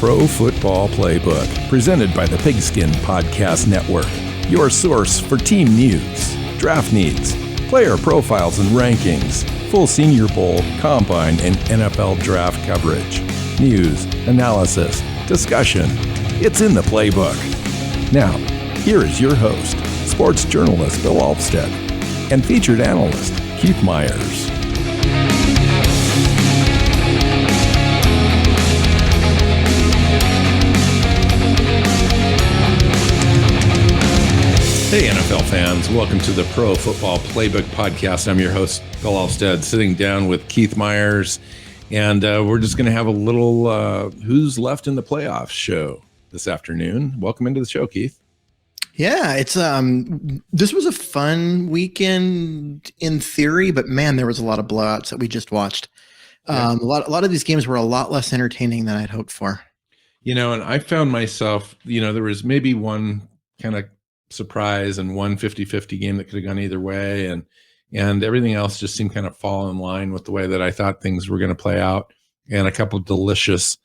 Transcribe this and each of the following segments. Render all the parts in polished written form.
Pro Football Playbook, presented by the Pigskin Podcast Network. Your source for team news, draft needs, player profiles and rankings, full Senior Bowl, Combine, and NFL draft coverage. News, analysis, discussion. It's in the playbook. Now, here is your host, sports journalist Bill Alvstad, and featured analyst Keith Myers. Hey, NFL fans. Welcome to the Pro Football Playbook Podcast. I'm your host, Bill Alvstad, sitting down with Keith Myers, and we're just going to have a little Who's Left in the Playoffs show this afternoon. Welcome into the show, Keith. Yeah, it's this was a fun weekend in theory, but man, there was a lot of blowouts that we just watched. A lot of these games were a lot less entertaining than I'd hoped for. You know, and I found myself, there was maybe one kind of surprise and one 50-50 game that could have gone either way, and everything else just seemed kind of fall in line with the way that I thought things were going to play out, and a couple of delicious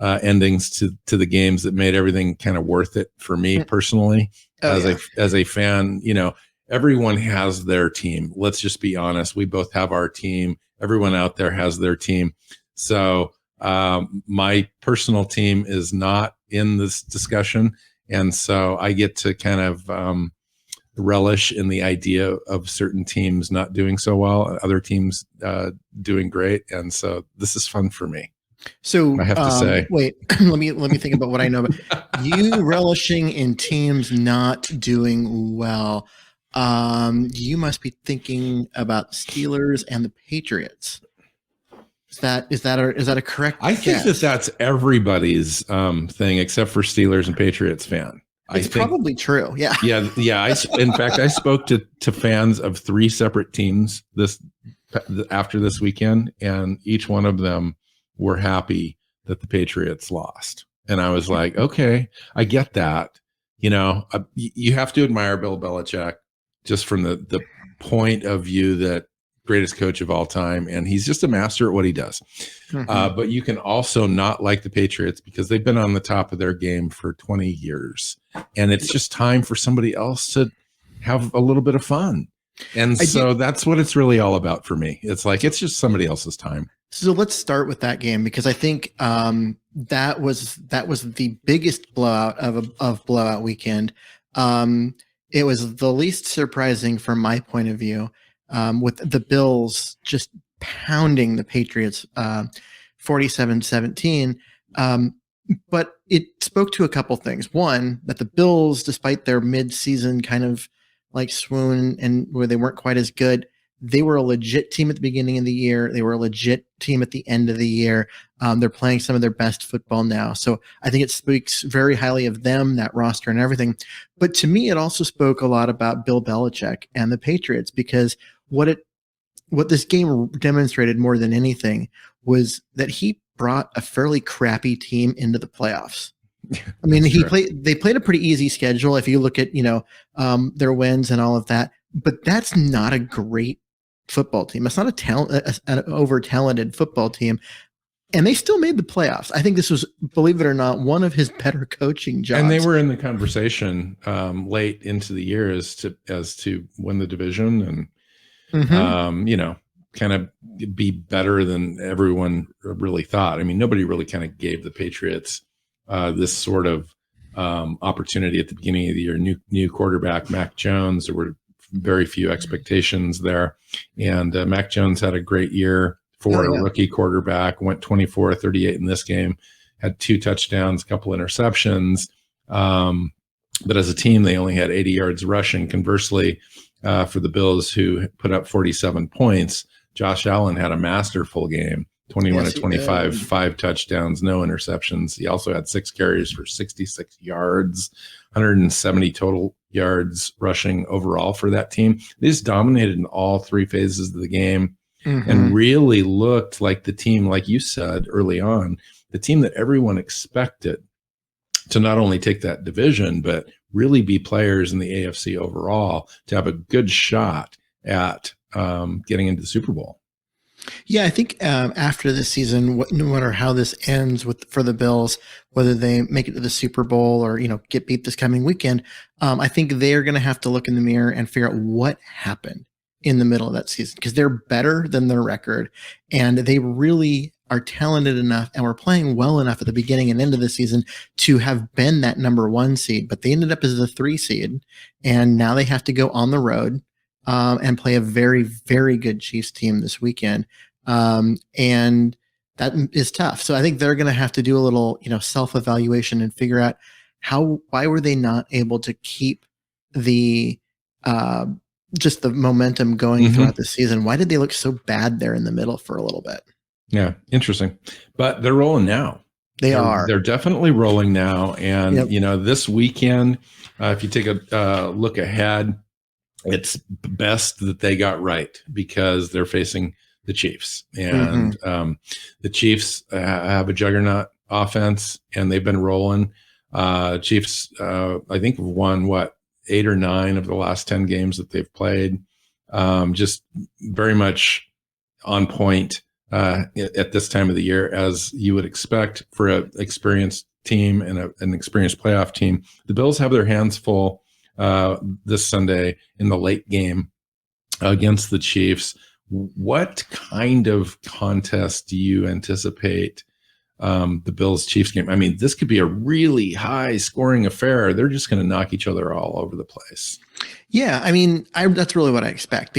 endings to the games that made everything kind of worth it for me personally. As a fan, everyone has their team. Let's just be honest. We both have our team. Everyone out there has their team. So my personal team is not in this discussion. And so I get to kind of relish in the idea of certain teams not doing so well, other teams doing great. And so this is fun for me. So I have to say, wait, let me think about what I know. You relishing in teams not doing well. You must be thinking about Steelers and the Patriots. Is that a correct I think guess? that's everybody's thing except for Steelers and Patriots fan. It's probably true. Yeah. Yeah. In fact, I spoke to fans of three separate teams after this weekend, and each one of them were happy that the Patriots lost. And I was like, okay, I get that. You have to admire Bill Belichick just from the point of view that greatest coach of all time, and he's just a master at what he does. Mm-hmm. But you can also not like the Patriots because they've been on the top of their game for 20 years, and it's just time for somebody else to have a little bit of fun. And that's what it's really all about for me. It's like it's just somebody else's time. So let's start with that game, because I think that was the biggest blowout of blowout weekend. It was the least surprising from my point of view. With the Bills just pounding the Patriots 47-17. But it spoke to a couple things. One, that the Bills, despite their mid-season kind of like swoon and where they weren't quite as good, they were a legit team at the beginning of the year. They were a legit team at the end of the year. They're playing some of their best football now. So I think it speaks very highly of them, that roster and everything. But to me, it also spoke a lot about Bill Belichick and the Patriots, because what this game demonstrated more than anything was that he brought a fairly crappy team into the playoffs. I mean, they played a pretty easy schedule if you look at, their wins and all of that, but that's not a great football team. It's not an over talented football team. And they still made the playoffs. I think this was, believe it or not, one of his better coaching jobs. And they were in the conversation late into the year as to win the division and, kind of be better than everyone really thought. I mean, nobody really kind of gave the Patriots this sort of opportunity at the beginning of the year. New quarterback, Mac Jones. There were very few expectations there. And Mac Jones had a great year for a rookie quarterback, went 24-38 in this game, had 2 touchdowns, a couple interceptions. But as a team, they only had 80 yards rushing. Conversely, for the Bills, who put up 47 points, Josh Allen had a masterful game, 21-25, 5 touchdowns, no interceptions. He also had 6 carries for 66 yards, 170 total yards rushing overall for that team. They just dominated in all 3 phases of the game. And really looked like the team, like you said early on, the team that everyone expected to not only take that division, but really be players in the AFC overall to have a good shot at getting into the Super Bowl. Yeah, I think after this season, no matter how this ends for the Bills, whether they make it to the Super Bowl or get beat this coming weekend, I think they are going to have to look in the mirror and figure out what happened in the middle of that season, because they're better than their record, and they really are talented enough and were playing well enough at the beginning and end of the season to have been that number 1 seed, but they ended up as the 3 seed, and now they have to go on the road and play a very, very good Chiefs team this weekend. And that is tough. So I think they're going to have to do a little, self-evaluation and figure out why were they not able to keep the, just the momentum going throughout the season? Why did they look so bad there in the middle for a little bit? Yeah. Interesting. But they're rolling now. They're definitely rolling now. And, this weekend, if you take a look ahead, it's best that they got right, because they're facing the Chiefs, and the Chiefs have a juggernaut offense, and they've been rolling. Chiefs, I think, have won 8 or 9 of the last 10 games that they've played. Just very much on point at this time of the year, as you would expect for an experienced team and an experienced playoff team. The Bills have their hands full this Sunday in the late game against the Chiefs. What kind of contest do you anticipate the Bills-Chiefs game? I mean, this could be a really high-scoring affair. They're just going to knock each other all over the place. Yeah, I mean, that's really what I expect,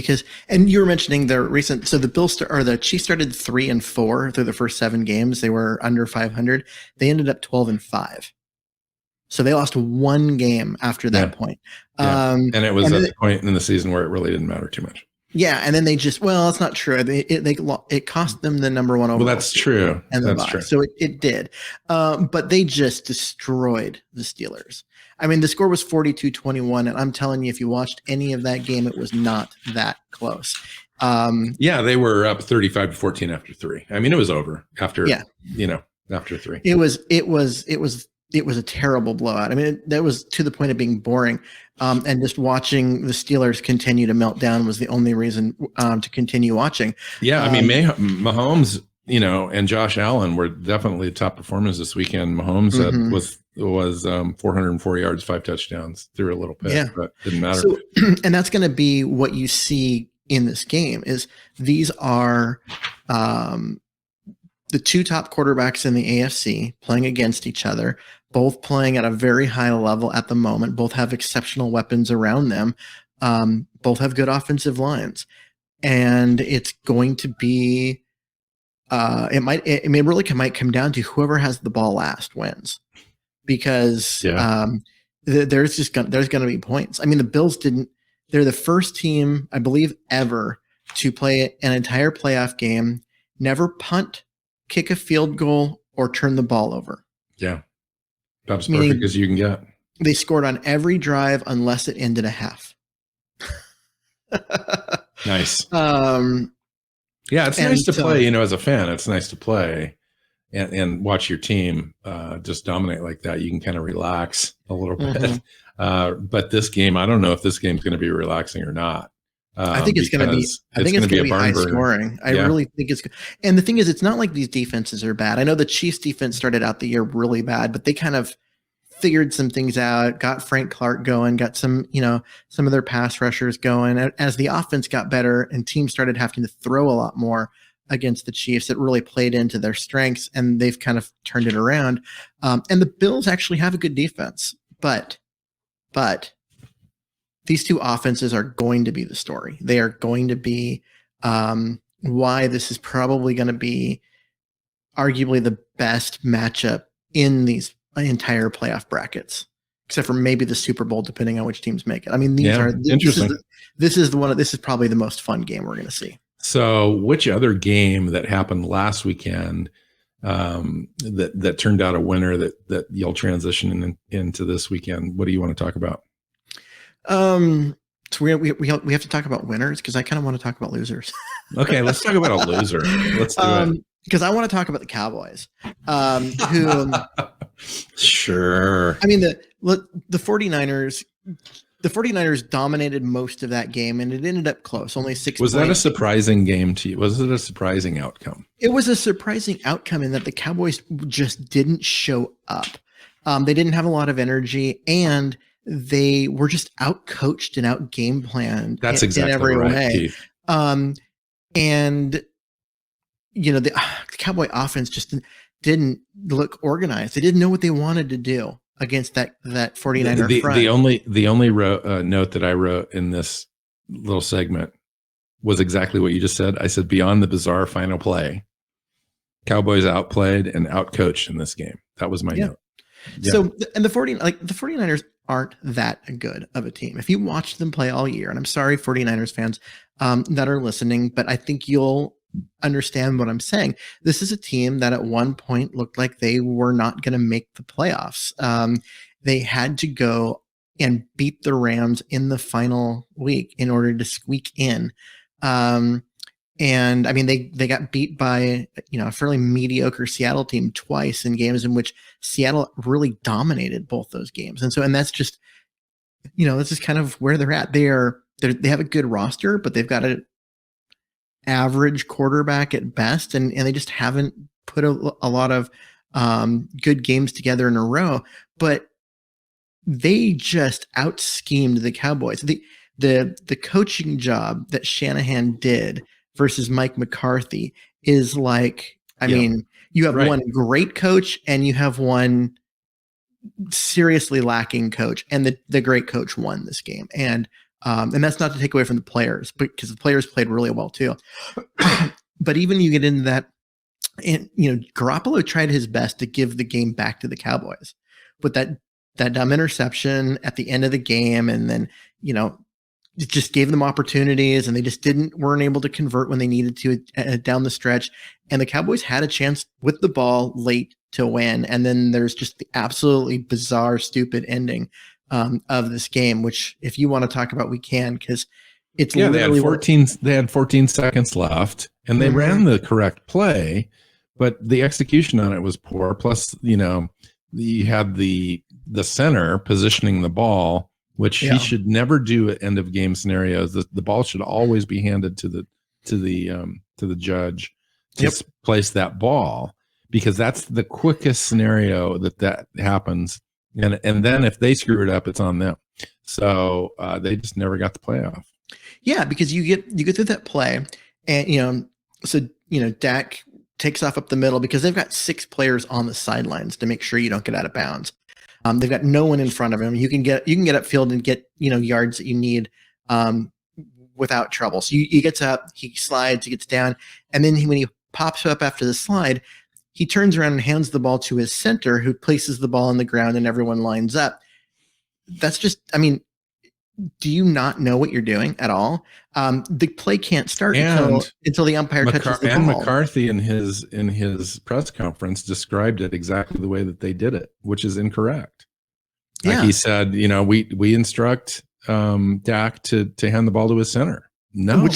and you were mentioning the recent. So the Chiefs started 3-4 through the first 7 games. They were under 500. They ended up 12-5. So they lost 1 game after that point. Yeah. And it was at the point in the season where it really didn't matter too much. Yeah, and then they it's not true. It cost them the number 1 overall. Well, that's true. And that's true. So it did. But they just destroyed the Steelers. I mean, the score was 42-21, and I'm telling you, if you watched any of that game, it was not that close. They were up 35-14 after 3. I mean, it was over after after 3. It was a terrible blowout. I mean, that was to the point of being boring. And just watching the Steelers continue to melt down was the only reason to continue watching. Yeah, I mean, Mahomes, and Josh Allen were definitely top performers this weekend. Mahomes was 404 yards, 5 touchdowns, threw a little bit, but didn't matter. So, and that's going to be what you see in this game. Is these are the 2 top quarterbacks in the AFC playing against each other, both playing at a very high level at the moment. Both have exceptional weapons around them. Both have good offensive lines, and it's going to be. It might come down to whoever has the ball last wins, because there's going to be points. I mean, the Bills didn't. They're the first team, I believe, ever to play an entire playoff game, never punt, kick a field goal, or turn the ball over. Yeah. That's perfect as you can get. They scored on every drive unless it ended a half. Nice. It's nice to play, as a fan. It's nice to play and watch your team just dominate like that. You can kind of relax a little bit. But this game, I don't know if this game's going to be relaxing or not. I think it's going to be. I think it's going to be high scoring. I really think it's. And the thing is, it's not like these defenses are bad. I know the Chiefs defense started out the year really bad, but they kind of figured some things out. Got Frank Clark going. Got some of their pass rushers going. As the offense got better and teams started having to throw a lot more against the Chiefs, it really played into their strengths, and they've kind of turned it around. And the Bills actually have a good defense, but these 2 offenses are going to be the story. They are going to be why this is probably going to be arguably the best matchup in these entire playoff brackets, except for maybe the Super Bowl, depending on which teams make it. I mean, interesting. This is probably the most fun game we're going to see. So, which other game that happened last weekend that turned out a winner that you'll transition into this weekend? What do you want to talk about? So we have to talk about winners, because I kind of want to talk about losers. Okay, let's talk about a loser. Let's do it. Because I want to talk about the Cowboys, who sure. I mean, the 49ers the 49ers dominated most of that game, and it ended up close, only 6 Was that a points. surprising game to you? Was it a surprising outcome? It was a surprising outcome in that the Cowboys just didn't show up. They didn't have a lot of energy, and they were just out-coached and out-game planned. That's exactly in every right, way. Keith. And, you know, the Cowboy offense just didn't look organized. They didn't know what they wanted to do against that 49er front. The only note that I wrote in this little segment was exactly what you just said. I said, beyond the bizarre final play, Cowboys outplayed and outcoached in this game. That was my note. Yeah. So, and the 49ers aren't that good of a team. If you watch them play all year, and I'm sorry, 49ers fans that are listening, but I think you'll understand what I'm saying. This is a team that at one point looked like they were not going to make the playoffs. They had to go and beat the Rams in the final week in order to squeak in. And I mean, they got beat by, you know, a fairly mediocre Seattle team twice in games in which Seattle really dominated both those games. And that's just, you know, this is kind of where they're at. They have a good roster, but they've got an average quarterback at best. And they just haven't put a lot of good games together in a row, but they just out schemed the Cowboys. The coaching job that Shanahan did versus Mike McCarthy is like, I mean, you have one great coach and you have one seriously lacking coach, and the great coach won this game. And that's not to take away from the players, because the players played really well too. But even you get into that, and you know, Garoppolo tried his best to give the game back to the Cowboys, but that dumb interception at the end of the game, and then, you know, it just gave them opportunities, and they just weren't able to convert when they needed to down the stretch. And the Cowboys had a chance with the ball late to win. And then there's just the absolutely bizarre, stupid ending of this game, which if you want to talk about, we can, because it's literally they had 14 seconds left, and they ran the correct play, but the execution on it was poor. Plus, you know, you had the center positioning the ball, which he should never do at end of game scenarios. The ball should always be handed to the judge to place that ball, because that's the quickest scenario that happens. And then if they screw it up, it's on them. So they just never got the playoff. Yeah, because you get through that play, and Dak takes off up the middle because they've got 6 players on the sidelines to make sure you don't get out of bounds. They've got no one in front of him. You can get upfield and get, you know, yards that you need without trouble. So he gets up, he slides, he gets down, and then when he pops up after the slide, he turns around and hands the ball to his center, who places the ball on the ground, and everyone lines up. That's just, I mean, do you not know what you're doing at all? The play can't start until the umpire touches the ball. And McCarthy in his press conference described it exactly the way that they did it, which is incorrect. Yeah. Like he said, you know, we instruct Dak to hand the ball to his center. No,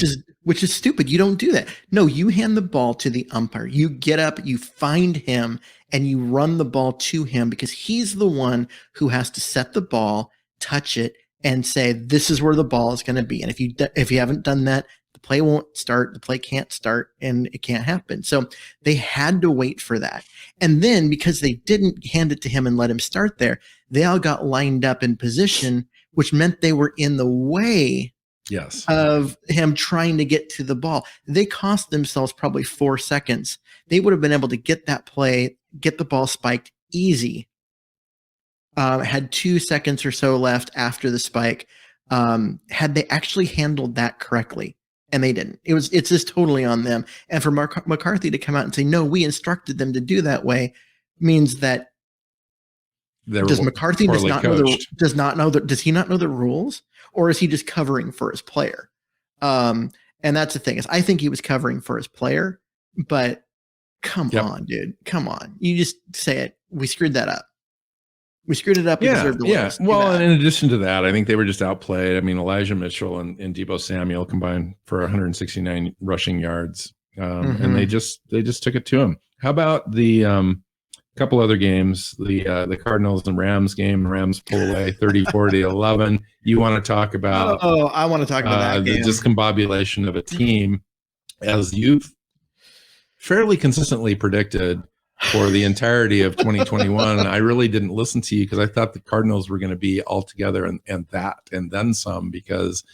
which is stupid. You don't do that. No, you hand the ball to the umpire. You get up, you find him, and you run the ball to him, because he's the one who has to set the ball, touch it, and say, this is where the ball is going to be. And if you haven't done that, the play won't start, the play can't start, and it can't happen. So they had to wait for that. And then because they didn't hand it to him and let him start there, they all got lined up in position, which meant they were in the way of him trying to get to the ball. They cost themselves probably 4 seconds. They would have been able to get that play, get the ball spiked easy. Had 2 seconds or so left after the spike. Had they actually handled that correctly, and they didn't. It's just totally on them. And for McCarthy to come out and say, no, we instructed them to do that way, means that does McCarthy does not know the rules, or is he just covering for his player? And that's the thing, is I think he was covering for his player, but come on, dude, come on. You just say it. We screwed that up. We screwed it up. Well, and in addition to that, I think they were just outplayed. I mean, Elijah Mitchell and Deebo Samuel combined for 169 rushing yards, and they just took it to him. How about the couple other games, the Cardinals and Rams game. Rams pull away 34-11. You want to talk about? Oh, I want to talk about that the game. discombobulation of a team, as you've fairly consistently predicted for the entirety of 2021. I really didn't listen to you because I thought the Cardinals were going to be all together and then some, because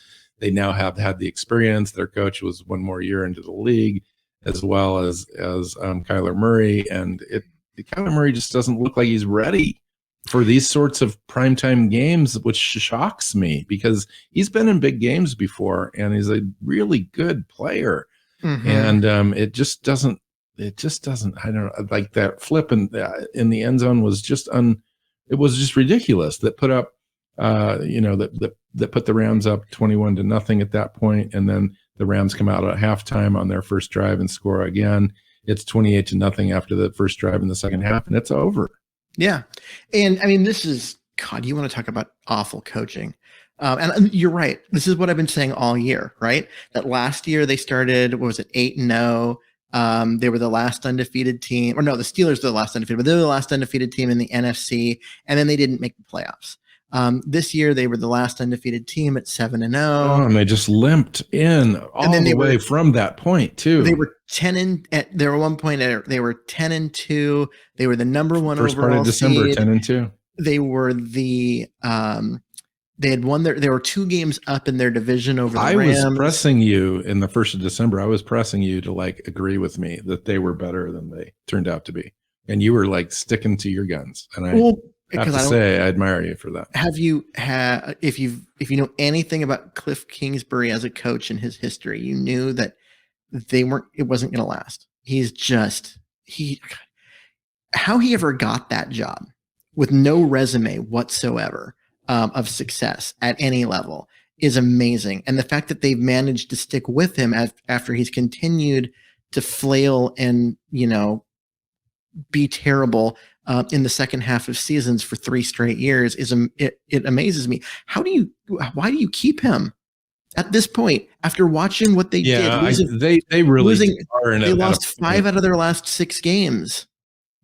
they now have had the experience. Their coach was one more year into the league, as well as Kyler Murray, and Kyler Murray just doesn't look like he's ready for these sorts of primetime games, which shocks me because he's been in big games before and he's a really good player. Mm-hmm. And it just doesn't. I don't know, like that flip in the end zone was just it was just ridiculous. That put up, that put the Rams up 21-0 at that point, and then the Rams come out at halftime on their first drive and score again. It's 28-0 after the first drive in the second half, and it's over. Yeah, and I mean, this is God. You want to talk about awful coaching? And you're right. This is what I've been saying all year, right? That last year they started, what was it, 8-0. They were the last undefeated team, or no, the Steelers were the last undefeated, but they were the last undefeated team in the NFC, and then they didn't make the playoffs. This year they were the last undefeated team at 7-0. Oh, and they just limped in all the way from that point too. They were 10 they were 1 point. They were 10-2. They were the number one first overall part of December, seed. 10-2. They were the they had won they were 2 games up in their division over the Rams. I was pressing you in the 1st of December. I was pressing you to agree with me that they were better than they turned out to be. And you were sticking to your guns. And I have to say, I admire you for that. If you know anything about Cliff Kingsbury as a coach in his history, you knew that it wasn't going to last. How he ever got that job with no resume whatsoever of success at any level is amazing. And the fact that they've managed to stick with him after he's continued to flail and, be terrible in the second half of seasons for 3 straight years it amazes me. Why do you keep him at this point after watching what they did? They really are they lost 5 out of their last 6 games.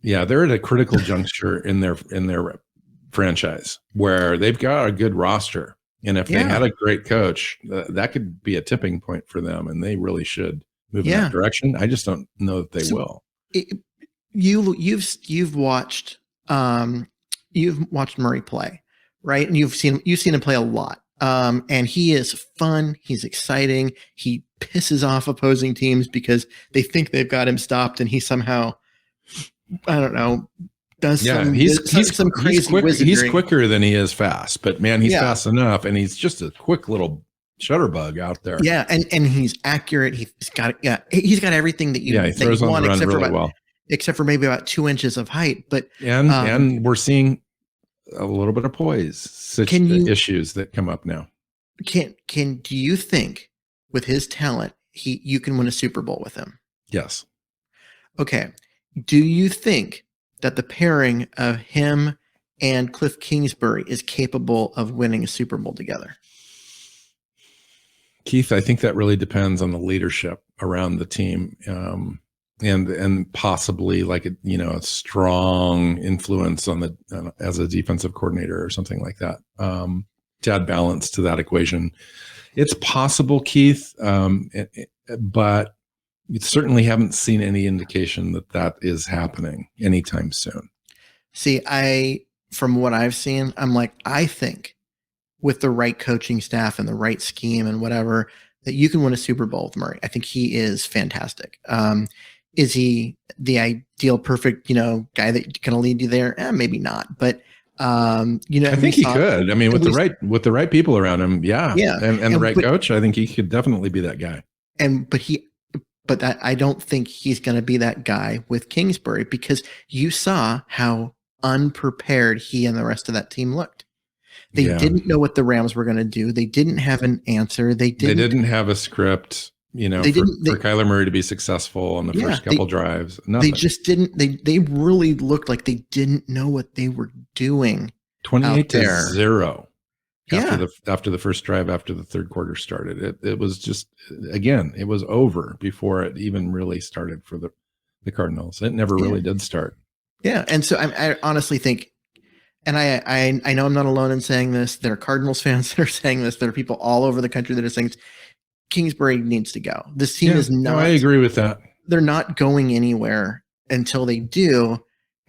Yeah, they're at a critical juncture in their franchise where they've got a good roster, and if they had a great coach, that could be a tipping point for them, and they really should move in that direction. I just don't know that they will. You've watched Murray play, right? And you've seen him play a lot. And he is fun. He's exciting. He pisses off opposing teams because they think they've got him stopped, and he somehow, I don't know, does some crazy wizardry. He's quicker than he is fast, but man, he's fast enough, and he's just a quick little shutterbug out there. Yeah, and he's accurate. He's got everything that you he throws on the run really well. Except for maybe about 2 inches of height, but and we're seeing a little bit of poise issues that come up now. Do you think with his talent you can win a Super Bowl with him? Yes. Okay. Do you think that the pairing of him and Cliff Kingsbury is capable of winning a Super Bowl together? Keith, I think that really depends on the leadership around the team. And possibly a strong influence on as a defensive coordinator or something like that, to add balance to that equation. It's possible, Keith, but you certainly haven't seen any indication that is happening anytime soon. See, from what I've seen, I think with the right coaching staff and the right scheme and whatever, that you can win a Super Bowl with Murray. I think he is fantastic. Is he the ideal, perfect, guy that can lead you there? Maybe not, but I think he could. I mean, with the right people around him, yeah, and the right coach, I think he could definitely be that guy. But I don't think he's going to be that guy with Kingsbury, because you saw how unprepared he and the rest of that team looked. They didn't know what the Rams were going to do. They didn't have an answer. They didn't have a script. For Kyler Murray to be successful on the first couple drives. Nothing. They just didn't. They really looked like they didn't know what they were doing. 28-0 after the first drive, after the third quarter started. It was just, again, it was over before it even really started for the Cardinals. It never really did start. Yeah. And so I honestly think, and I know I'm not alone in saying this. There are Cardinals fans that are saying this. There are people all over the country that are saying Kingsbury needs to go. This team is not. No, I agree with that. They're not going anywhere until they do.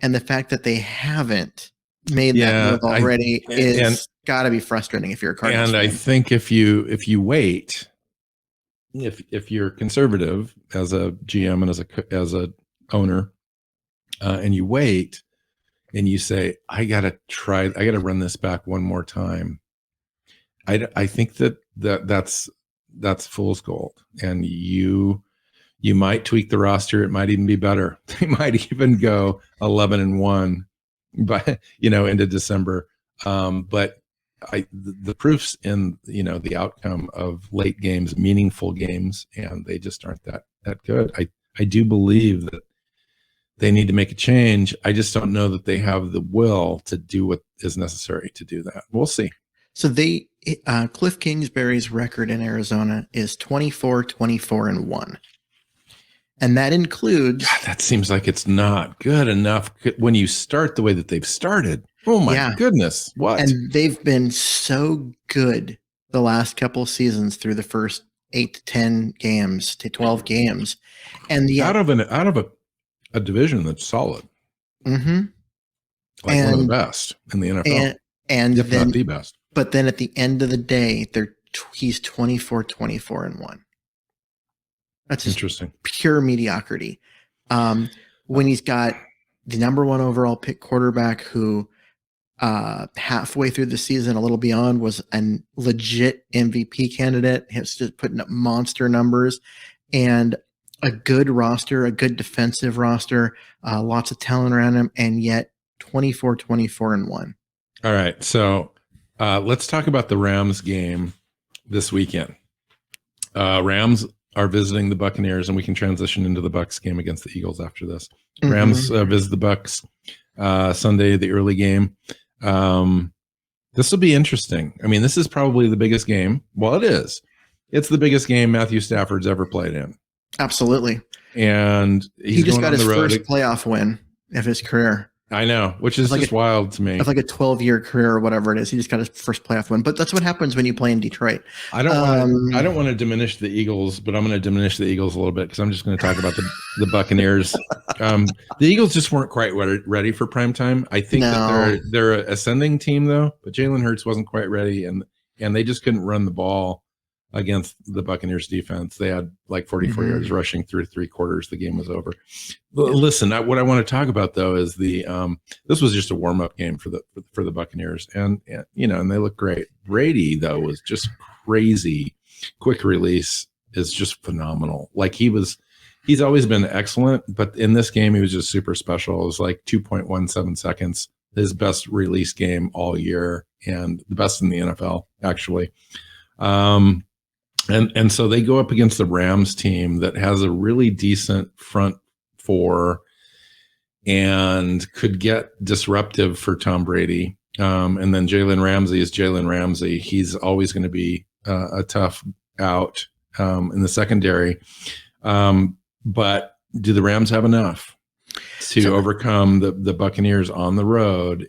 And the fact that they haven't made that move already is got to be frustrating if you're a Cardinals fan. I think if you wait, if you're conservative as a GM and as a owner, and you wait and you say, I got to run this back one more time. I think that's fool's gold. And you might tweak the roster. It might even be better. They might even go 11-1, but into December. But the proof's in the outcome of late games, meaningful games, and they just aren't that good. I do believe that they need to make a change. I just don't know that they have the will to do what is necessary to do that. We'll see. So Cliff Kingsbury's record in Arizona is 24-24-1. And that includes... God, that seems like it's not good enough when you start the way that they've started. Oh my goodness. What? And they've been so good the last couple of seasons through the first 8 to 10 games to 12 games. And out of a division that's solid. Mm-hmm. Like one of the best in the NFL. And if then, not the best. But then at the end of the day, he's 24-24-1. That's interesting. Pure mediocrity. When he's got the number 1 overall pick quarterback who halfway through the season, a little beyond, was a legit MVP candidate. He's just putting up monster numbers and a good roster, a good defensive roster, lots of talent around him, and yet 24-24-1. All right. So let's talk about the Rams game this weekend. Rams are visiting the Buccaneers, and we can transition into the Bucs game against the Eagles after this. Mm-hmm. Rams visit the Bucs Sunday, the early game. This will be interesting. I mean, this is probably the biggest game. Well, it is. It's the biggest game Matthew Stafford's ever played in. Absolutely. And he just got his first playoff win of his career. I know, which is just wild to me. Of like a 12-year career or whatever it is. He just got his first playoff win. But that's what happens when you play in Detroit. I don't want to diminish the Eagles, but I'm going to diminish the Eagles a little bit because I'm just going to talk about the Buccaneers. The Eagles just weren't quite ready for prime time. I think that they're an ascending team though, but Jalen Hurts wasn't quite ready, and they just couldn't run the ball against the Buccaneers defense. They had like 44 yards rushing through 3 quarters. The game was over. Listen, what I want to talk about though is this was just a warm-up game for the Buccaneers, and they look great. Brady though was just crazy. Quick release is just phenomenal. Like he's always been excellent, but in this game he was just super special. It was like 2.17 seconds, his best release game all year, and the best in the NFL actually. And so they go up against the Rams team that has a really decent front 4 and could get disruptive for Tom Brady. And then Jalen Ramsey is Jalen Ramsey. He's always going to be a tough out in the secondary. But do the Rams have enough to overcome the Buccaneers on the road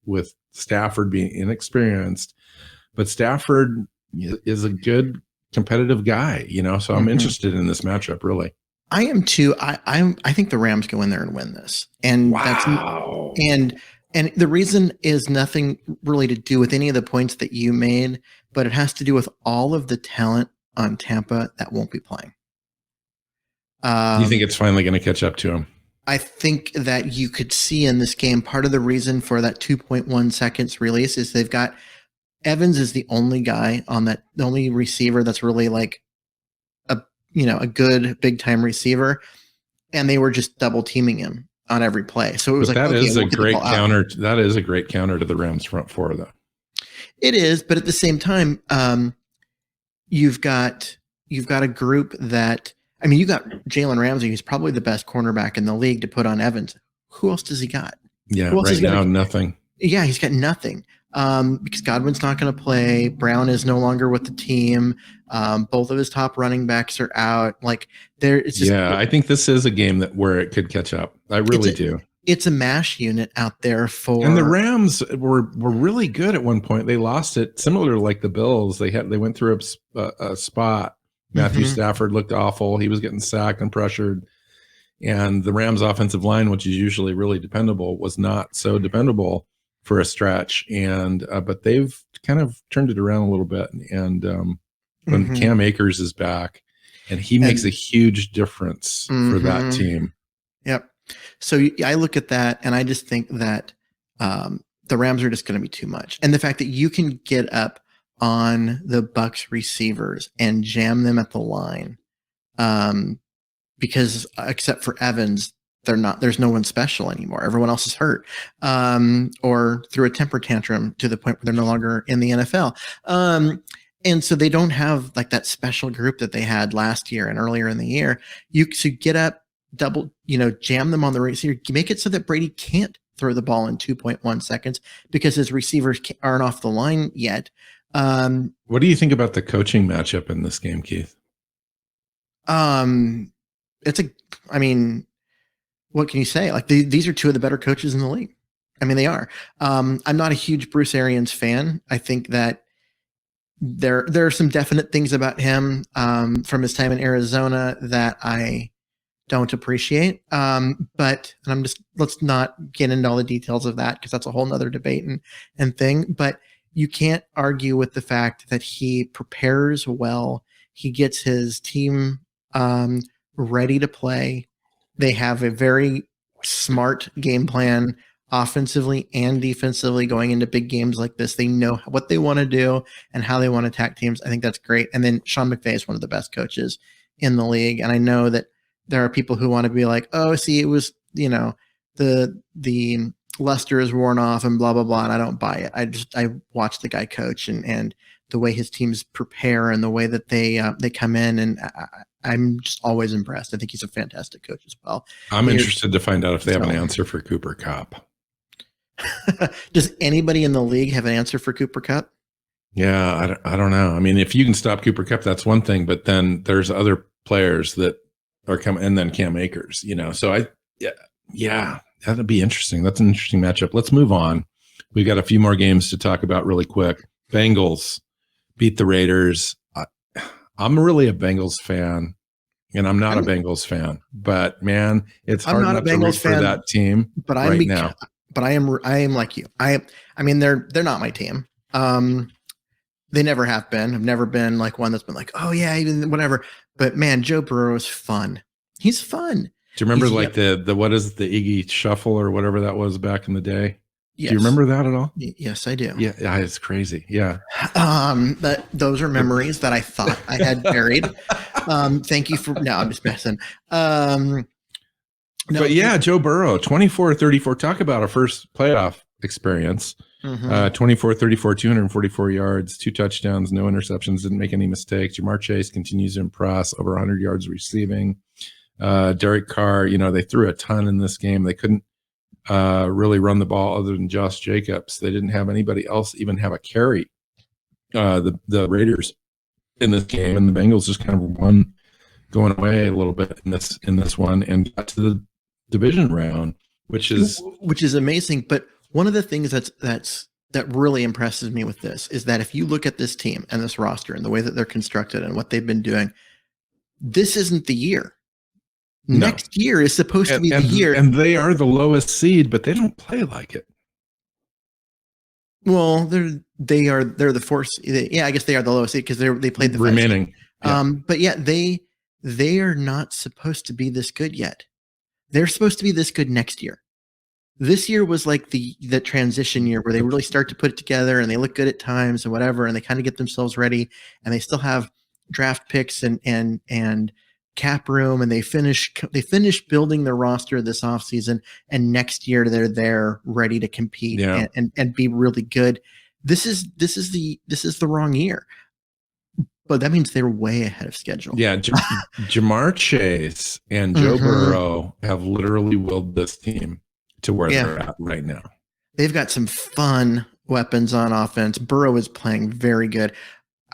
with Stafford being inexperienced? But Stafford is a good competitive guy, so I'm interested in this matchup, really. I am too. I think the Rams go in there and win this. And wow. And the reason is nothing really to do with any of the points that you made, but it has to do with all of the talent on Tampa that won't be playing. You think it's finally going to catch up to him? I think that you could see in this game, part of the reason for that 2.1 seconds release is they've got Evans is the only guy on that, the only receiver that's really like a good big time receiver, and they were just double teaming him on every play. So it was that is a great counter. That is a great counter to the Rams front 4, though. It is, but at the same time, you've got a group that, I mean, you got Jalen Ramsey, who's probably the best cornerback in the league, to put on Evans. Who else does he got? Yeah, right now, nothing. Yeah, he's got nothing. Because Godwin's not going to play. Brown is no longer with the team. Both of his top running backs are out. Like it's just, I think this is a game where it could catch up. I really do. it's a mash unit out there for. And the Rams were really good at one point. They lost it, similar to like the Bills. They went through a spot. Matthew Stafford looked awful. He was getting sacked and pressured. And the Rams offensive line, which is usually really dependable, was not so dependable for a stretch. And but they've kind of turned it around a little bit. And when Cam Akers is back, and he makes a huge difference for that team. Yep. So I look at that and I just think that the Rams are just going to be too much. And the fact that you can get up on the Bucs receivers and jam them at the line, because except for Evans, there's no one special anymore. Everyone else is hurt, or threw a temper tantrum to the point where they're no longer in the NFL. And so they don't have like that special group that they had last year and earlier in the year. You should get up, jam them on the receiver, make it so that Brady can't throw the ball in 2.1 seconds because his receivers aren't off the line yet. What do you think about the coaching matchup in this game, Keith? What can you say? Like these are two of the better coaches in the league. I mean, they are. I'm not a huge Bruce Arians fan. I think that there are some definite things about him from his time in Arizona that I don't appreciate. Let's not get into all the details of that because that's a whole nother debate and thing. But you can't argue with the fact that he prepares well. He gets his team ready to play. They have a very smart game plan offensively and defensively going into big games like this. They know what they want to do and how they want to attack teams. I think that's great. And then Sean McVay is one of the best coaches in the league. And I know that there are people who want to be like, oh, see, it was, the luster is worn off and blah, blah, blah. And I don't buy it. I watch the guy coach and the way his teams prepare and the way that they come in. And I'm just always impressed. I think he's a fantastic coach as well. I'm interested to find out if they have an answer for Cooper Kupp. Does anybody in the league have an answer for Cooper Kupp? Yeah, I don't know. I mean, if you can stop Cooper Kupp, that's one thing. But then there's other players that are coming, and then Cam Akers. So that'd be interesting. That's an interesting matchup. Let's move on. We got a few more games to talk about really quick. Bengals beat the Raiders. I'm really a Bengals fan, and I'm not a Bengals fan. But man, it's hard not to root for that team right now. But I am like you. I mean, they're not my team. They never have been. I've never been like one that's been like, oh yeah, even whatever. But man, Joe Burrow is fun. He's fun. Do you remember the what is it, the Iggy Shuffle or whatever that was back in the day? Yes. Do you remember that at all? Yes, I do. Yeah, it's crazy. Yeah. Those are memories that I thought I had buried. Thank you for. No, I'm just messing. But yeah, Joe Burrow, 24-34. Talk about a first playoff experience. 24-34, 244 yards, 2 touchdowns, no interceptions, didn't make any mistakes. Jamar Chase continues to impress, over 100 yards receiving. Derek Carr, they threw a ton in this game. They couldn't really run the ball other than Josh Jacobs. They didn't have anybody else even have a carry. The Raiders in this game, and the Bengals just kind of won, going away a little bit in this one, and got to the division round, which is amazing. But one of the things that really impresses me with this is that if you look at this team and this roster and the way that they're constructed and what they've been doing, this isn't the year. No. Next year is supposed to be the year. And they are the lowest seed, but they don't play like it. Well, they're the fourth. Yeah, I guess they are the lowest seed because they played the remaining. But yeah, they are not supposed to be this good yet. They're supposed to be this good next year. This year was like the transition year where they really start to put it together and they look good at times and whatever, and they kind of get themselves ready, and they still have draft picks and cap room, and they finish building their roster this offseason, and next year they're there ready to compete and be really good. This is the wrong year. But that means they're way ahead of schedule. Yeah, Jamar Chase and Joe Burrow have literally willed this team to where they're at right now. They've got some fun weapons on offense. Burrow is playing very good.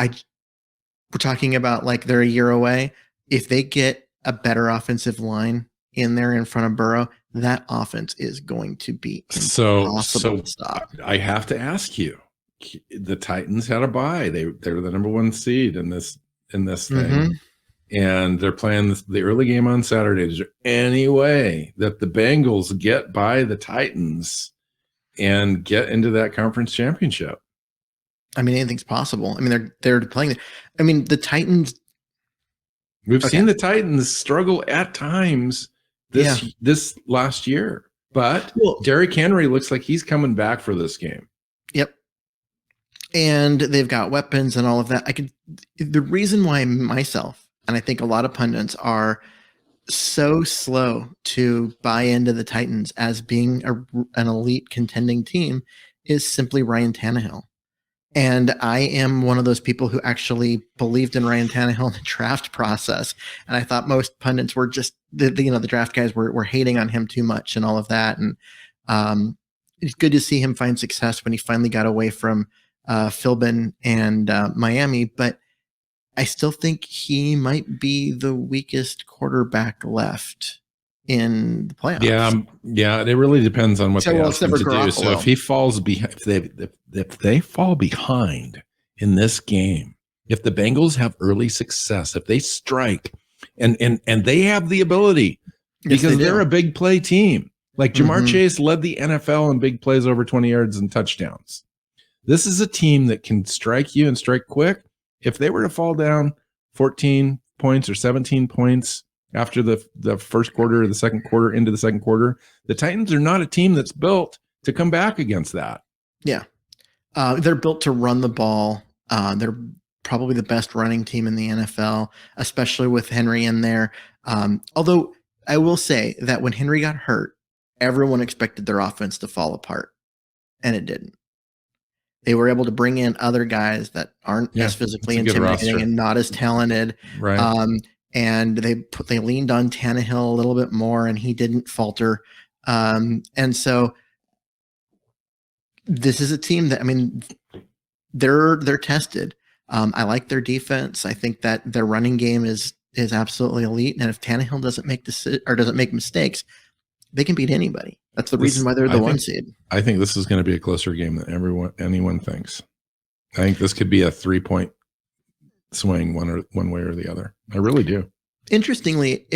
We're talking about like they're a year away. If they get a better offensive line in there in front of Burrow, that offense is going to be So impossible to stop. I have to ask you, the Titans had a bye. They're the number 1 seed in this thing. And they're playing the early game on Saturday. Is there any way that the Bengals get by the Titans and get into that conference championship? I mean, anything's possible. I mean, they're playing. I mean, the Titans. We've seen the Titans struggle at times this last year, but Derrick Henry looks like he's coming back for this game. Yep. And they've got weapons and all of that. The reason why myself, and I think a lot of pundits, are so slow to buy into the Titans as being an elite contending team is simply Ryan Tannehill. And I am one of those people who actually believed in Ryan Tannehill in the draft process. And I thought most pundits were just, the draft guys were hating on him too much and all of that. And it's good to see him find success when he finally got away from Philbin and Miami. But I still think he might be the weakest quarterback left in the playoffs. Yeah. It really depends on what they ask him to do. So if he falls behind, if they fall behind in this game, if the Bengals have early success, if they strike, and they have the ability, because they're a big play team. Like Jamar Chase led the NFL in big plays over 20 yards and touchdowns. This is a team that can strike you and strike quick. If they were to fall down 14 points or 17 points after the first quarter or the second quarter into the second quarter, the Titans are not a team that's built to come back against that. Yeah. They're built to run the ball. They're probably the best running team in the NFL, especially with Henry in there. Although I will say that when Henry got hurt, everyone expected their offense to fall apart, and it didn't. They were able to bring in other guys that aren't as physically intimidating and not as talented. Right. And they leaned on Tannehill a little bit more, and he didn't falter. And so this is a team that, I mean, they're tested. I like their defense. I think that their running game is absolutely elite. And if Tannehill doesn't make mistakes, they can beat anybody. That's the reason why they're the 1 seed. I think this is going to be a closer game than anyone thinks. I think this could be a 3-point swing one way or the other. I really do. Interestingly,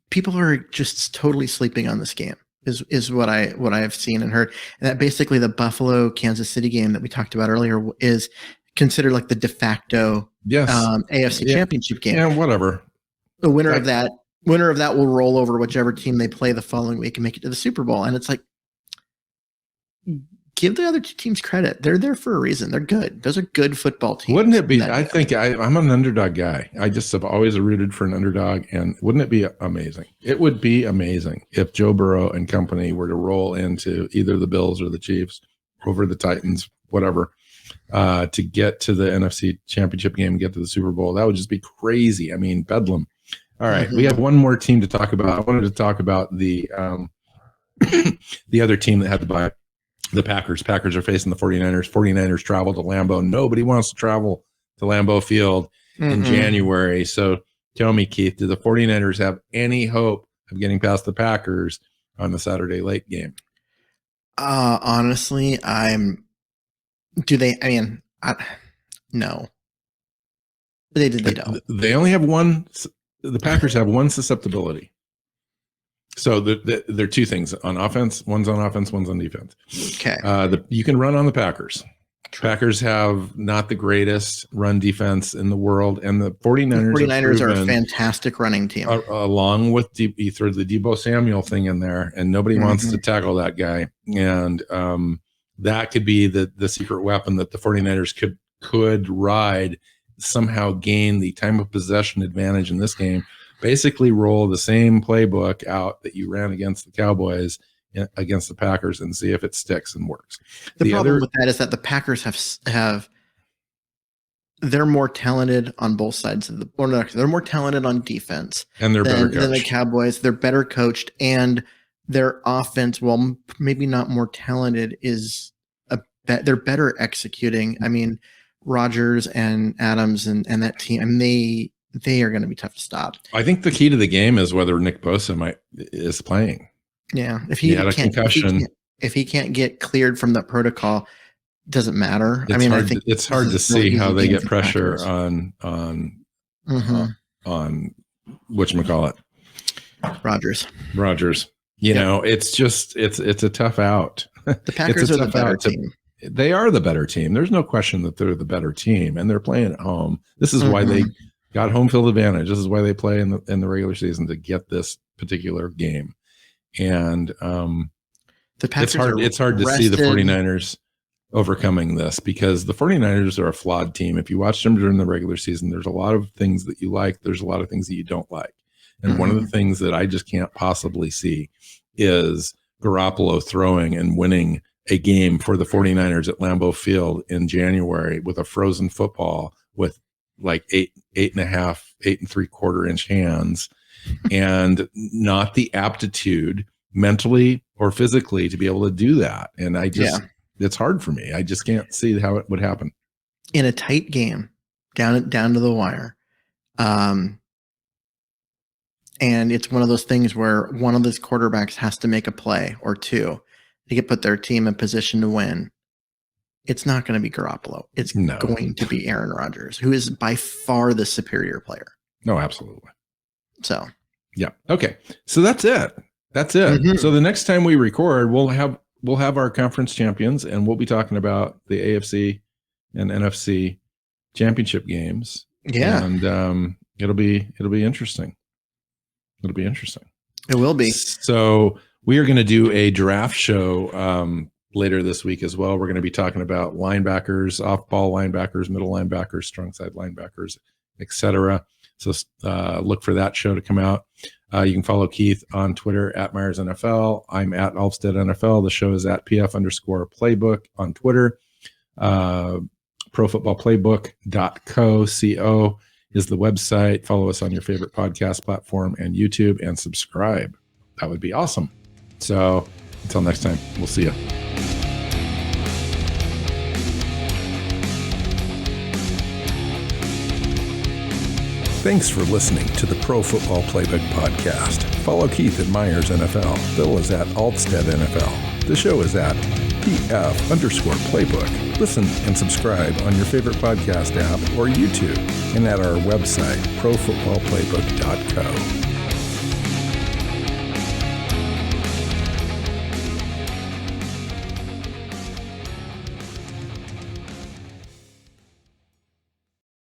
people are just totally sleeping on this game. Is what I have seen and heard. And that basically the Buffalo Kansas City game that we talked about earlier is considered like the de facto AFC Championship game. Yeah, whatever. The winner of that will roll over whichever team they play the following week and make it to the Super Bowl. And it's like, give the other two teams credit. They're there for a reason. They're good. Those are good football teams. Wouldn't it be? I think I'm an underdog guy. I just have always rooted for an underdog. And wouldn't it be amazing? It would be amazing if Joe Burrow and company were to roll into either the Bills or the Chiefs over the Titans, whatever, to get to the NFC Championship game and get to the Super Bowl. That would just be crazy. I mean, bedlam. All right, we have one more team to talk about. I wanted to talk about the the other team that had to buy the Packers. Packers are facing the 49ers. 49ers travel to Lambeau. Nobody wants to travel to Lambeau Field in January. So tell me, Keith, do the 49ers have any hope of getting past the Packers on the Saturday late game? Honestly, no. They don't. They only have one. The Packers have one susceptibility. So there are two things on offense. One's on offense, one's on defense. Okay. You can run on the Packers. Packers have not the greatest run defense in the world, and the 49ers are a fantastic running team. Along with you throw the Deebo Samuel thing in there, and nobody wants to tackle that guy. And that could be the secret weapon that the 49ers could ride, somehow gain the time of possession advantage in this game. Basically roll the same playbook out that you ran against the Cowboys against the Packers and see if it sticks and works. The problem with that is that the Packers they're more talented on both sides of they're more talented on defense and they're better coached than the Cowboys. They're better coached, and their offense, while maybe not more talented, they're better executing. I mean, Rodgers and Adams and that team, I mean, they are going to be tough to stop. I think the key to the game is whether Nick Bosa is playing. Yeah. If he had a concussion. If he can't get cleared from the protocol, doesn't matter. It's I think it's hard to see how they get pressure on whatchamacallit. Rodgers. You know, it's just it's a tough out. The Packers are the better team. They are the better team. There's no question that they're the better team, and they're playing at home. This is why they got home field advantage. This is why they play in the regular season, to get this particular game. And the Packers it's hard to see the 49ers overcoming this, because the 49ers are a flawed team. If you watch them during the regular season, there's a lot of things that you like. There's a lot of things that you don't like. And one of the things that I just can't possibly see is Garoppolo throwing and winning a game for the 49ers at Lambeau Field in January with a frozen football with like 8.3/4 inch hands, and not the aptitude mentally or physically to be able to do that. And it's hard for me. I just can't see how it would happen in a tight game down to the wire. And it's one of those things where one of those quarterbacks has to make a play or two to put their team in position to win. It's not going to be Garoppolo. It's going to be Aaron Rodgers, who is by far the superior player. No, absolutely. So, yeah. Okay. So that's it. So the next time we record, we'll have our conference champions, and we'll be talking about the AFC and NFC championship games. Yeah. And it'll be interesting. It'll be interesting. It will be. So we are going to do a draft show later this week as well. We're going to be talking about linebackers, off-ball linebackers, middle linebackers, strong side linebackers, etc. So look for that show to come out. You can follow Keith on Twitter at Myers NFL. I'm at Alvstad NFL. The show is at PF_playbook on Twitter. Pro Football Playbook.co is the website. Follow us on your favorite podcast platform and YouTube, and subscribe. That would be awesome. So until next time, we'll see you. Thanks for listening to the Pro Football Playbook Podcast. Follow Keith at Myers NFL. Bill is at Alvstad NFL. The show is at PF_Playbook. Listen and subscribe on your favorite podcast app or YouTube, and at our website, profootballplaybook.co.